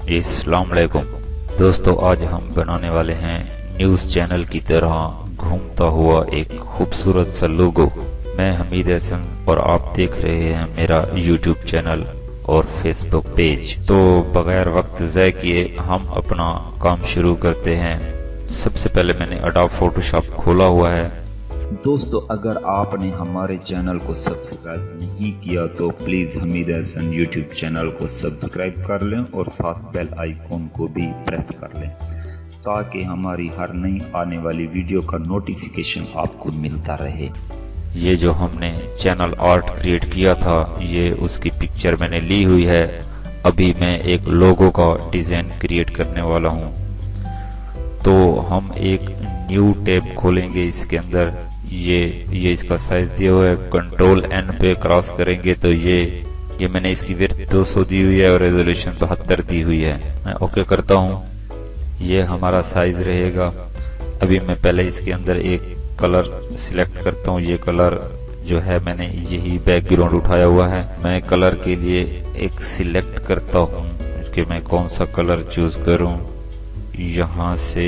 अस्सलाम वालेकुम दोस्तों, आज हम बनाने वाले हैं न्यूज़ चैनल की तरह घूमता हुआ एक खूबसूरत सा लोगो। मैं हमीद हसन और आप देख रहे हैं मेरा यूट्यूब चैनल और फेसबुक पेज। तो बगैर वक्त ज़ाय किए हम अपना काम शुरू करते हैं। सबसे पहले मैंने अडोब फोटोशॉप खोला हुआ है। दोस्तों, अगर आपने हमारे चैनल को सब्सक्राइब नहीं किया तो please Hamid Hasan YouTube channel को सब्सक्राइब कर लें और साथ बेल आइकॉन को भी प्रेस कर लें ताकि हमारी हर नई आने वाली वीडियो का नोटिफिकेशन आपको मिलता रहे। ये जो हमने चैनल आर्ट क्रिएट किया था, ये उसकी पिक्चर मैंने ली हुई है। अभी मैं एक लोगो का डिज़ाइन क्रिएट करने वाला हूँ। तो हम एक न्यू टैब खोलेंगे। इसके अंदर ये इसका साइज दिया हुआ है। कंट्रोल एन पे क्रॉस करेंगे तो ये मैंने इसकी विड्थ 200 दी हुई है और रेजोल्यूशन 72 दी हुई है। मैं ओके करता हूँ। ये हमारा साइज रहेगा। अभी मैं पहले इसके अंदर एक कलर सिलेक्ट करता हूँ। ये कलर जो है मैंने यही बैकग्राउंड उठाया हुआ है। मैं कलर के लिए एक सिलेक्ट करता हूँ कि मैं कौन सा कलर चूज करूँ। यहाँ से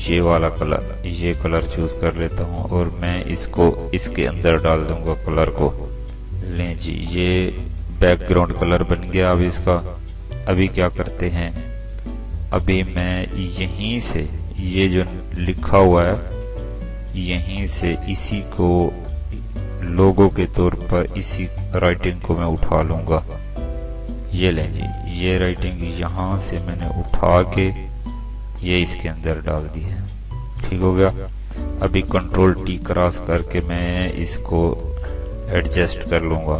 ये वाला कलर, ये कलर चूज कर लेता हूँ और मैं इसको इसके अंदर डाल दूंगा कलर को। लें जी, ये बैकग्राउंड कलर बन गया। अब इसका अभी क्या करते हैं, अभी मैं यहीं से ये जो लिखा हुआ है यहीं से इसी को लोगो के तौर पर इसी राइटिंग को मैं उठा लूंगा। ये लें जी, ये राइटिंग यहाँ से मैंने उठा के ये इसके अंदर डाल दी है। ठीक हो गया। अभी कंट्रोल टी क्रॉस करके मैं इसको एडजस्ट कर लूंगा।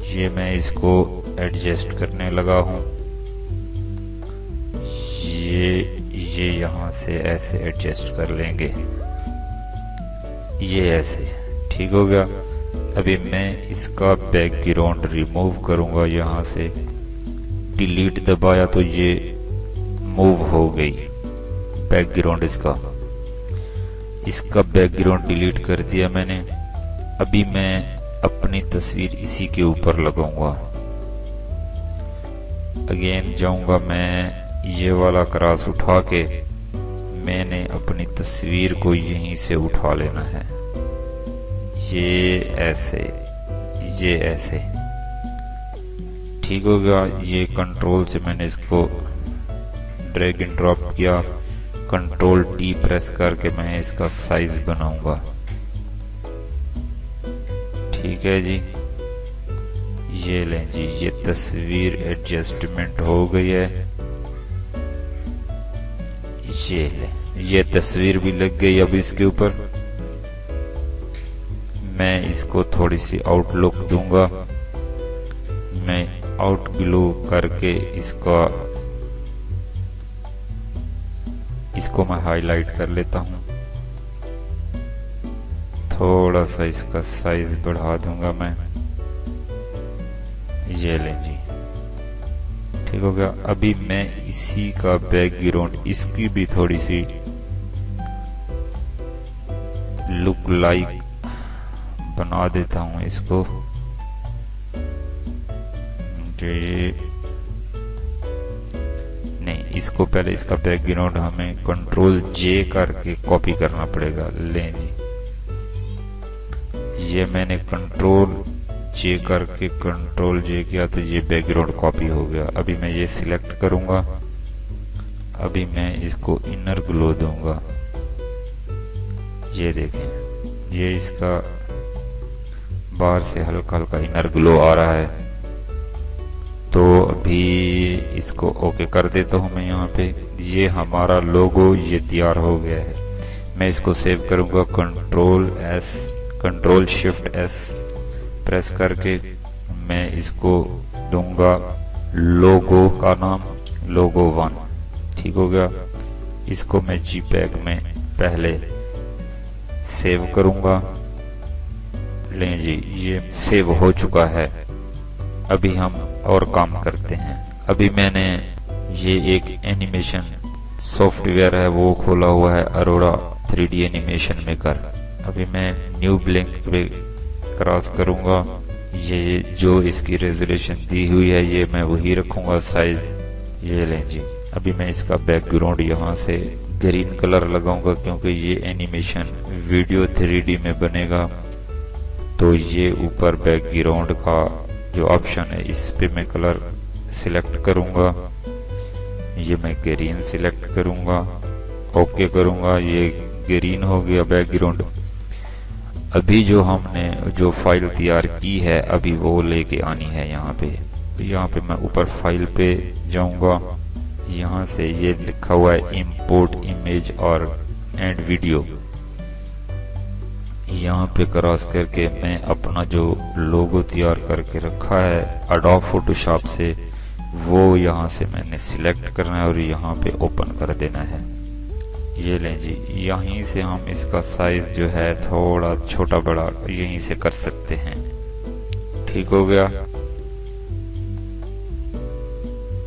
ये मैं इसको एडजस्ट करने लगा हूं। ये यहां से ऐसे एडजस्ट कर लेंगे, ये ऐसे। ठीक हो गया। अभी मैं इसका बैकग्राउंड रिमूव करूंगा। यहां से डिलीट दबाया तो ये मूव हो गई बैकग्राउंड। इसका बैकग्राउंड डिलीट कर दिया मैंने। अभी मैं अपनी तस्वीर इसी के ऊपर लगाऊंगा। अगेन जाऊंगा मैं, ये वाला क्रॉस उठा के मैंने अपनी तस्वीर को यहीं से उठा लेना है। ये ऐसे, ये ऐसे। ठीक हो गया। ये कंट्रोल से मैंने इसको ड्रैग एंड ड्रॉप किया। कंट्रोल टी प्रेस करके मैं इसका साइज बनाऊंगा। ठीक है जी। ये लें जी, ये तस्वीर एडजस्टमेंट हो गई है। ये लें, ये तस्वीर भी लग गई। अब इसके ऊपर मैं इसको थोड़ी सी आउटलुक दूंगा। मैं आउट ग्लो करके इसको मैं हाईलाइट कर लेता हूं। थोड़ा सा इसका साइज बढ़ा दूंगा मैं। ये लें जी, ठीक हो गया। अभी मैं इसी का बैकग्राउंड, इसकी भी थोड़ी सी लुक लाइक बना देता हूं इसको। नहीं, इसको पहले इसका बैकग्राउंड हमें कंट्रोल जे करके कॉपी करना पड़ेगा। लें जी, ये मैंने कंट्रोल जे करके कंट्रोल जे किया तो ये बैकग्राउंड कॉपी हो गया। अभी मैं ये सिलेक्ट करूंगा। अभी मैं इसको इनर ग्लो दूंगा। ये देखें, ये इसका बाहर से हल्का हल्का इनर ग्लो आ रहा है। तो अभी इसको ओके कर देता हूं मैं। यहाँ पे ये हमारा लोगो ये तैयार हो गया है। मैं इसको सेव करूंगा। कंट्रोल शिफ्ट एस प्रेस करके मैं इसको दूंगा लोगो का नाम, लोगो 1। ठीक हो गया। इसको मैं JPEG में पहले सेव करूंगा। लें जी, ये सेव हो चुका है। अभी हम और काम करते हैं। अभी मैंने ये एक एनिमेशन सॉफ्टवेयर है वो खोला हुआ है, अरोरा 3D एनिमेशन मेकर। अभी मैं न्यू ब्लैंक पे क्रॉस करूंगा। ये जो इसकी रेजोल्यूशन दी हुई है ये मैं वही रखूंगा साइज। ये लें जी। अभी मैं इसका बैकग्राउंड यहाँ से ग्रीन कलर लगाऊंगा क्योंकि ये एनिमेशन वीडियो 3D में बनेगा। तो ये ऊपर बैकग्राउंड का जो ऑप्शन है इस पे मैं कलर सिलेक्ट करूंगा। ये मैं ग्रीन सिलेक्ट करूंगा, ओके करूंगा, ये ग्रीन हो गया बैकग्राउंड। अभी जो हमने जो फाइल तैयार की है अभी वो लेके आनी है यहाँ पे। यहाँ पे मैं ऊपर फाइल पे जाऊंगा, यहाँ से ये लिखा हुआ है इंपोर्ट इमेज और एंड वीडियो। यहाँ पे क्रॉस करके मैं अपना जो लोगो तैयार करके रखा है एडोब फोटोशॉप से वो यहाँ से मैंने सिलेक्ट करना है और यहाँ पे ओपन कर देना है। ये लें जी। यहीं से हम इसका साइज जो है थोड़ा छोटा बड़ा यहीं से कर सकते हैं। ठीक हो गया।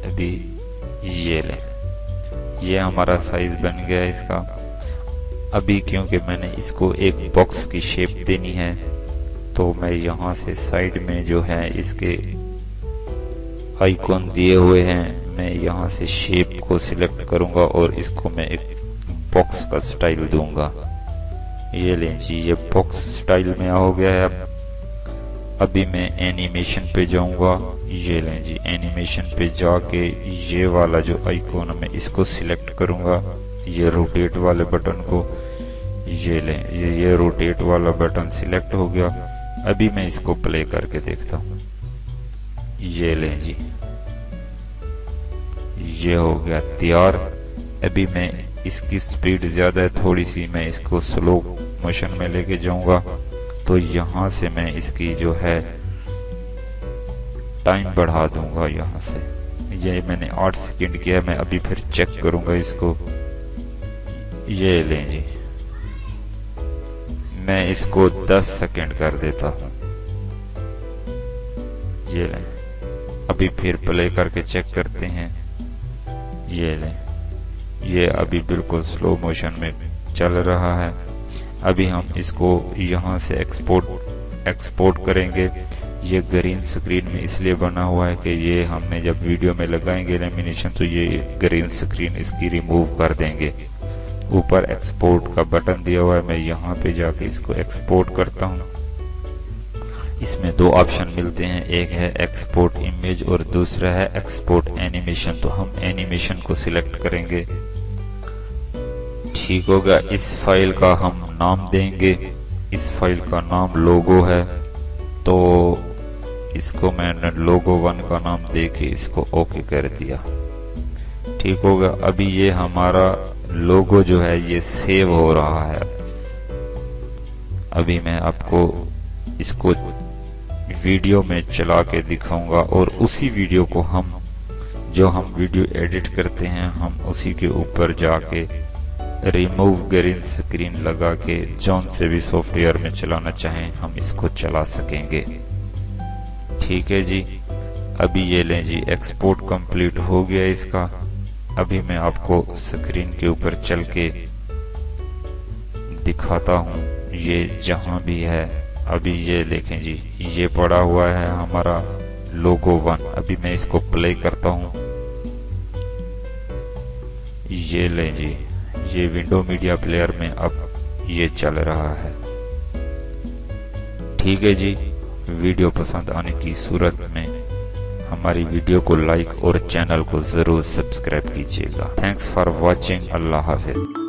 अभी ये लें, ये हमारा साइज बन गया इसका। अभी क्योंकि मैंने इसको एक बॉक्स की शेप देनी है तो मैं यहाँ से साइड में जो है इसके आइकॉन दिए हुए हैं, मैं यहाँ से शेप को सिलेक्ट करूंगा और इसको मैं एक बॉक्स का स्टाइल दूंगा। ये लें जी, ये बॉक्स स्टाइल में हो गया है। अभी मैं एनिमेशन पे जाऊंगा। ये लें जी, एनिमेशन पे जाके ये वाला जो आइकॉन है मैं इसको सिलेक्ट करूंगा, ये रोटेट वाले बटन को। ये लें, ये रोटेट वाला बटन सिलेक्ट हो गया। अभी मैं इसको प्ले करके देखता हूँ। ये लें जी, ये हो गया तैयार। अभी मैं इसकी स्पीड ज्यादा है थोड़ी सी, मैं इसको स्लो मोशन में लेके जाऊंगा। तो यहाँ से मैं इसकी जो है टाइम बढ़ा दूंगा यहाँ से। ये मैंने 8 सेकंड किया, मैं अभी फिर चेक करूंगा इसको। ये लें जी, मैं इसको 10 सेकंड कर देता हूँ। ये लें, अभी फिर प्ले करके चेक करते हैं। ये लें, ये अभी बिल्कुल स्लो मोशन में चल रहा है। अभी हम इसको यहाँ से एक्सपोर्ट करेंगे। ये ग्रीन स्क्रीन में इसलिए बना हुआ है कि ये हमने जब वीडियो में लगाएंगे लेमिनेशन तो ये ग्रीन स्क्रीन इसकी रिमूव कर देंगे। ऊपर एक्सपोर्ट का बटन दिया हुआ है, मैं यहाँ पे जाके इसको एक्सपोर्ट करता हूँ। इसमें 2 ऑप्शन मिलते हैं, एक है एक्सपोर्ट इमेज और दूसरा है एक्सपोर्ट एनिमेशन। तो हम एनिमेशन को सिलेक्ट करेंगे। ठीक होगा। इस फाइल का हम नाम देंगे, इस फाइल का नाम लोगो है तो इसको मैंने लोगो 1 का नाम देके इसको ओके कर दिया। ठीक होगा। अभी ये हमारा लोगो जो है ये सेव हो रहा है। अभी मैं आपको इसको वीडियो में चला के दिखाऊंगा और उसी वीडियो को हम जो हम वीडियो एडिट करते हैं हम उसी के ऊपर जाके रिमूव ग्रीन स्क्रीन लगा के जौन से भी सॉफ्टवेयर में चलाना चाहें हम इसको चला सकेंगे। ठीक है जी। अभी ये लें जी, एक्सपोर्ट कंप्लीट हो गया इसका। अभी मैं आपको स्क्रीन के ऊपर चल के दिखाता हूँ ये जहां भी है। अभी ये देखें जी, ये पड़ा हुआ है हमारा लोगो 1। अभी मैं इसको प्ले करता हूँ। ये लें जी, ये विंडो मीडिया प्लेयर में अब ये चल रहा है। ठीक है जी। वीडियो पसंद आने की सूरत में हमारी वीडियो को लाइक और चैनल को जरूर सब्सक्राइब कीजिएगा। Thanks for watching. Allah Hafiz.